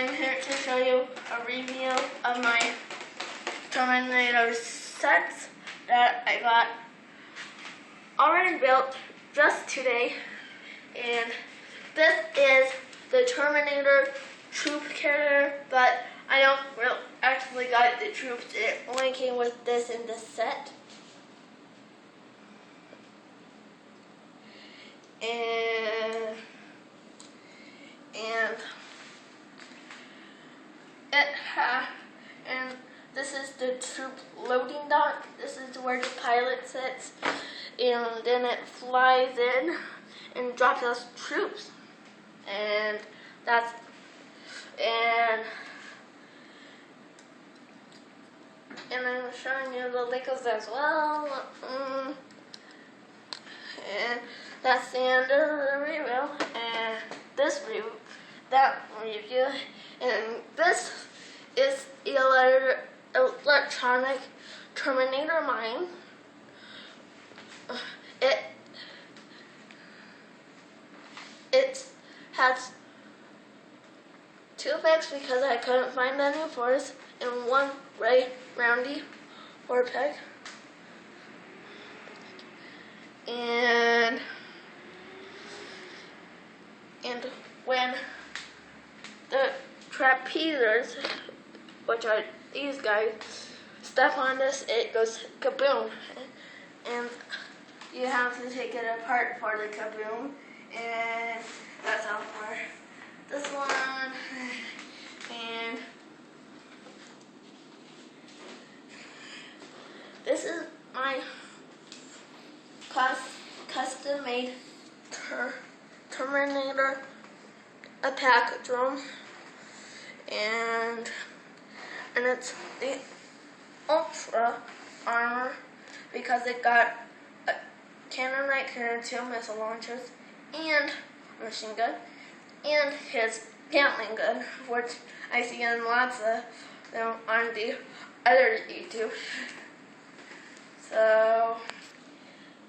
I'm here to show you a review of my Terminator sets that I got already built just today. And this is the Terminator troop carrier, but I don't really actually got the troops. It only came with this in this set. And this is the troop loading dock. This is where the pilot sits, and then it flies in and drops us troops. And I'm showing you the Legos as well. And that's the end of the review. And this review, that review, and this is electronic Terminator mine. It has 2 pegs because I couldn't find any force, and 1 roundy 4 peg. And when the trapezers, which are these guys, step on this, it goes kaboom. And you have to take it apart for the kaboom. And that's all for this one. And this is my custom-made Terminator attack drone, and it's the ultra armor because it got a cannon right here, 2 missile launchers, and a machine gun, and his Gatling gun, which I see in lots of them on the other YouTube. So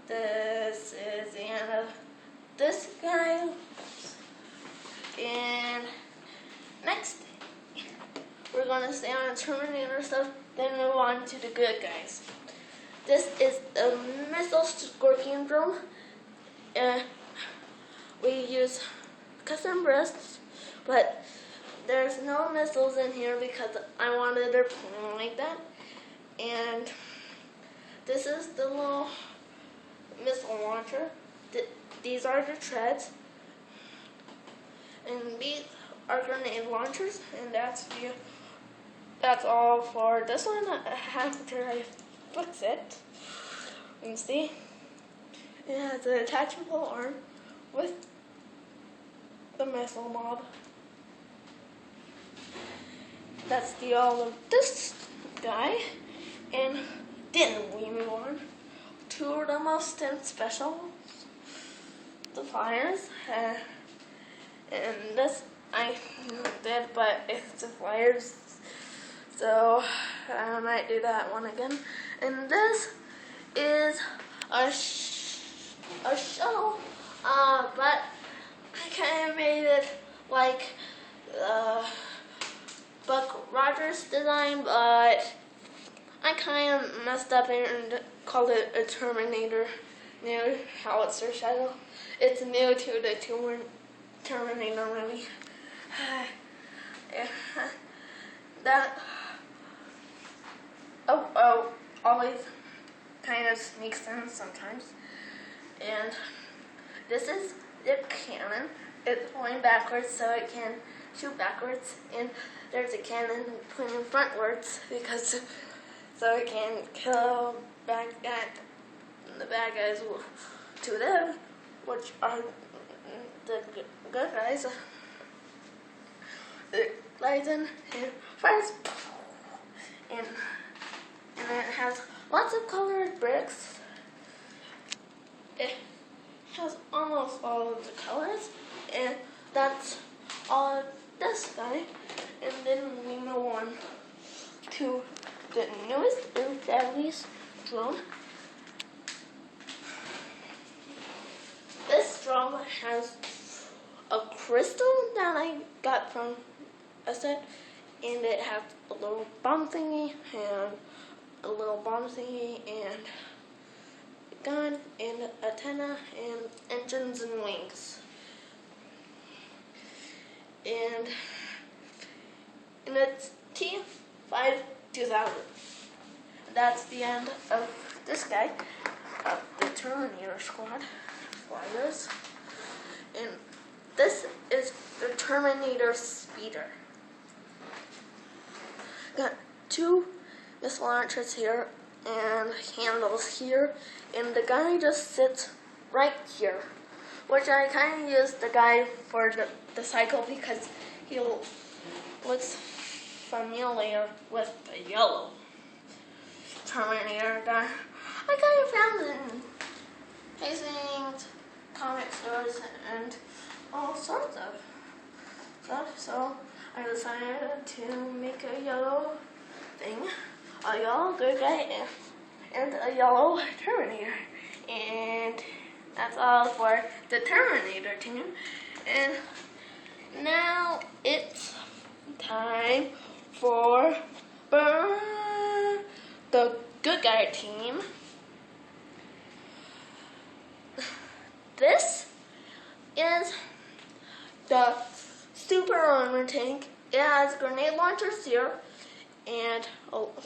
this is the end of this guy. And next, we're going to stay on Terminator stuff, then move on to the good guys. This is a missile scorpion drone. We use custom breasts, but there's no missiles in here because I wanted their plane like that. And this is the little missile launcher. These are the treads. And these are grenade launchers, and that's all for this one. After I fix it, you can see it has an attachable arm with the missile mob. That's the all of this guy, and then we move on to the most special, the flyers. And this I did, but it's the flyers, so I might do that one again. And this is a shuttle, but I kind of made it like Buck Rogers design, but I kind of messed up and called it a Terminator new howitzer shuttle. It's new to the Terminator movie. Always kind of sneaks in sometimes. And this is the cannon. It's pointing backwards so it can shoot backwards, and there's a cannon pointing frontwards because so it can kill the bad guys to them, which are the good guys. It lights in and fires, and it has lots of colored bricks. It has almost all of the colors, and that's all of this guy. And then we move on to the newest and deadliest drone. This drone has a crystal that I got from a set, and it has a little bomb thingy and a little bomb thingy and a gun and antenna and engines and wings. And it's T5 2000. That's the end of this guy, of the Terminator squad flyers. And this is the Terminator speeder. Got 2 missile launchers here and handles here, and the guy just sits right here, which I kind of use the guy for the cycle because he looks familiar with the yellow Terminator guy. I kind of found in Hastings, comic stores, and all sorts of stuff, so I decided to make a yellow thing, a yellow good guy, and a yellow Terminator. And that's all for the Terminator team. And now it's time for the good guy team. This is the super armor tank. It has grenade launchers here and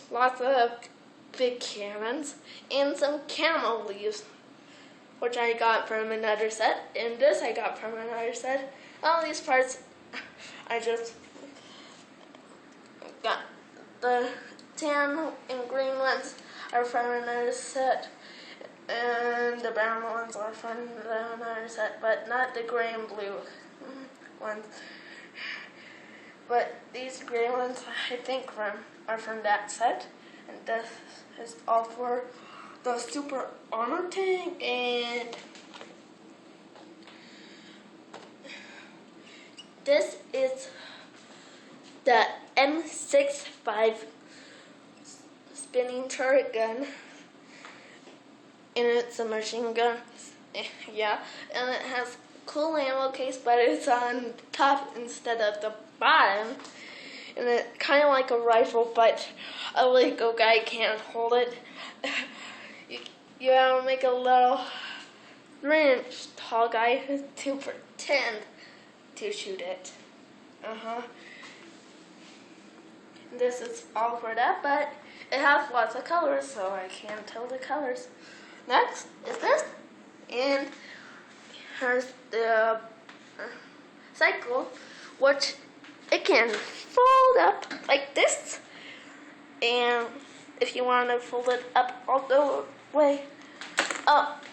lots of big cannons and some camo leaves, which I got from another set, and this I got from another set. All these parts I just got. The tan and green ones are from another set, and the brown ones are from another set, but not the gray and blue ones. But these gray ones, I think, are from that set, and this is all for the super armor tank. And this is the M65 spinning turret gun, and it's a machine gun. Yeah, and it has a cool ammo case, but it's on top instead of the bottom, and it's kind of like a rifle, but a Lego guy can't hold it. You have to make a little 3-inch tall guy to pretend to shoot it. This is all for that, but it has lots of colors, so I can't tell the colors. Next is this, and here's the cycle, which it can fold up like this, and if you want to fold it up all the way up,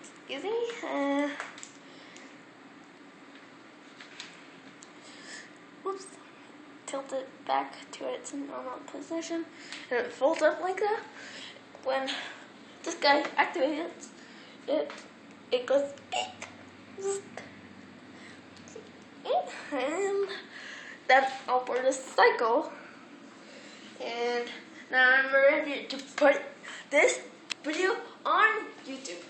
excuse me, whoops, tilt it back to its normal position, and it folds up like that. When this guy activates it goes and that's all for the cycle. And now I'm ready to put this video on YouTube.